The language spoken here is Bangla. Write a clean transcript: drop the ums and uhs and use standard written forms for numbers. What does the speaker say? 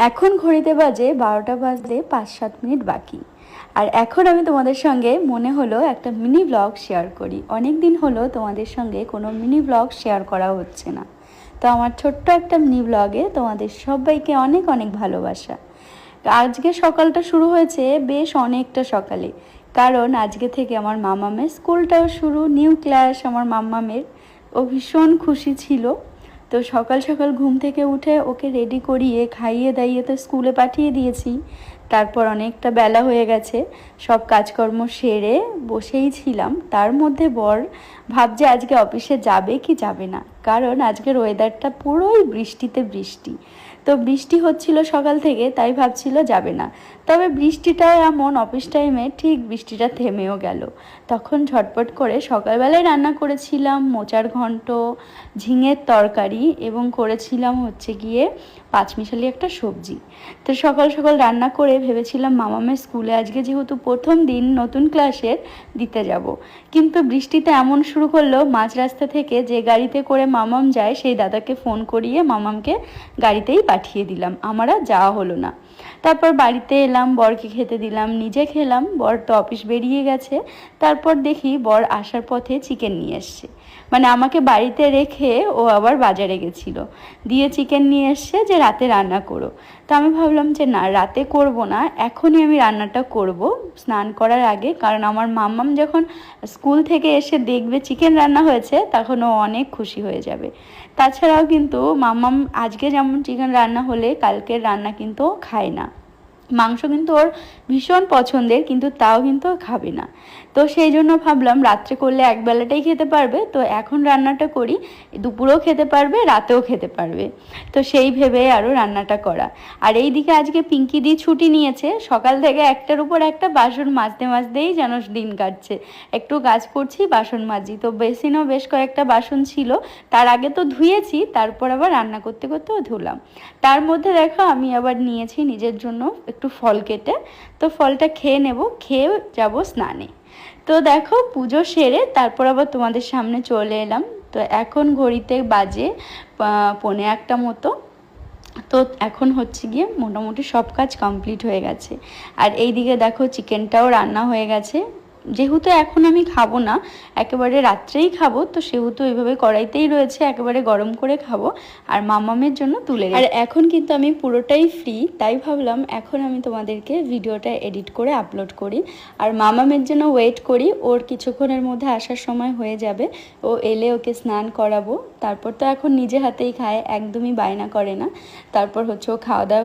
এখন ঘড়িতে বাজে 12টা বাজতে 5-7 মিনিট বাকি। আর এখন আমি তোমাদের সঙ্গে মনে হলো একটা মিনি ব্লগ শেয়ার করি। অনেক দিন হলো তোমাদের সঙ্গে কোনো মিনি ব্লগ শেয়ার করা হচ্ছে না। তো আমার ছোট্ট একটা মিনি ব্লগে তোমাদের সবাইকে অনেক অনেক ভালোবাসা। আজকে সকালটা শুরু হয়েছে বেশ অনেকটা সকালে, কারণ আজকে থেকে আমার মামামের স্কুলটাও শুরু, নিউ ক্লাস আমার মামামের। ও ভীষণ খুশি ছিল। তো সকাল সকাল ঘুম থেকে উঠে ওকে রেডি করিয়ে খাইয়ে দাইয়ে তো স্কুলে পাঠিয়ে দিয়েছি। তারপর অনেকটা বেলা হয়ে গেছে, সব কাজকর্ম সেরে বসেই ছিলাম। তার মধ্যে বর ভাবছে আজকে অফিসে যাবে কি যাবে না, কারণ আজকের ওয়েদারটা পুরোই বৃষ্টিতে বৃষ্টি। তো বৃষ্টি হচ্ছিল সকাল থেকে, তাই ভাবছিল যাবে না। তবে বৃষ্টিটাও এমন, অফিস টাইমে ঠিক বৃষ্টিটা থেমেও গেল। তখন ঝটপট করে সকালবেলায় রান্না করেছিলাম মোচার ঘন্ট, ঝিঙের তরকারি এবং করেছিলাম হচ্ছে গিয়ে পাঁচমিশালি একটা সবজি। তো সকাল সকাল রান্না করে ভেবেছিলাম মামামের স্কুলে আজকে যেহেতু প্রথম দিন নতুন ক্লাসের দিতে যাব, কিন্তু বৃষ্টিতে এমন শুরু করলো, মাঝ রাস্তা থেকে যে গাড়িতে করে মামাম যায় সেই দাদাকে ফোন করিয়ে মামামকে গাড়িতেই পাঠিয়ে দিলাম, আমার আর যাওয়া হলো না। তারপর বাড়িতে এলাম, বরকে খেতে দিলাম, নিজে খেলাম। বর তো অফিস বেরিয়ে গেছে। তারপর দেখি বর আসার পথে চিকেন নিয়ে এসছে, মানে আমাকে বাড়িতে রেখে ও আবার বাজারে গেছিলো, দিয়ে চিকেন নিয়ে এসছে যে রাতে রান্না করো। তো আমি ভাবলাম যে না, রাতে করব না, এখনই আমি রান্নাটা করব স্নান করার আগে, কারণ আমার মাম্মাম যখন স্কুল থেকে এসে দেখবে চিকেন রান্না হয়েছে তখন ও অনেক খুশি হয়ে যাবে। তাছাড়াও কিন্তু মাম্মাম আজকে যেমন চিকেন রান্না হলে কালকের রান্না কিন্তু ও খায় না। মাংস কিন্তু ওর ভীষণ পছন্দের, কিন্তু তাও কিন্তু খাবে না। তো সেই জন্য ভাবলাম রাত্রে করলে একবেলাটাই খেতে পারবে, তো এখন রান্নাটা করি, দুপুরেও খেতে পারবে রাতেও খেতে পারবে। তো সেই ভেবে আরও রান্নাটা করা। আর এই দিকে আজকে পিঙ্কি দি ছুটি নিয়েছে, সকাল থেকে একটার উপর একটা বাসন মাজতে মাজতেই যেন দিন কাটছে। একটু কাজ করছি, বাসন মাজি, তো বেসিনও বেশ কয়েকটা বাসন ছিল, তার আগে তো ধুয়েছি, তারপর আবার রান্না করতে করতেও ধুলাম। তার মধ্যে দেখো আমি আবার নিয়েছি নিজের জন্য একটু ফল কেটে, তো ফলটা খেয়ে নেব, খেয়ে যাব স্নানে। তো দেখো পুজো সেরে তারপর আবার তোমাদের সামনে চলে এলাম। তো এখন ঘড়িতে বাজে 1:45 মতো। তো এখন হচ্ছে গিয়ে মোটামুটি সব কাজ কমপ্লিট হয়ে গেছে। আর এই দিকে দেখো চিকেনটাও রান্না হয়ে গেছে। যেহেতু এখন আমি খাবো না, একেবারে রাত্রেই খাবো, তো সেহেতু এইভাবে কড়াইতেই রয়েছে, একেবারে গরম করে খাবো। আর মামামের জন্য তুলে, আর এখন কিন্তু আমি পুরোটাই ফ্রি, তাই ভাবলাম এখন আমি তোমাদেরকে ভিডিওটা এডিট করে আপলোড করি। আর মামামের জন্য ওয়েট করি, ওর কিছুক্ষণের মধ্যে আসার সময় হয়ে যাবে। ও এলে ওকে স্নান করাবো, তারপর তো এখন নিজে হাতেই খায়, একদমই বায়না করে না। তারপর হচ্ছে ও খাওয়া দাওয়া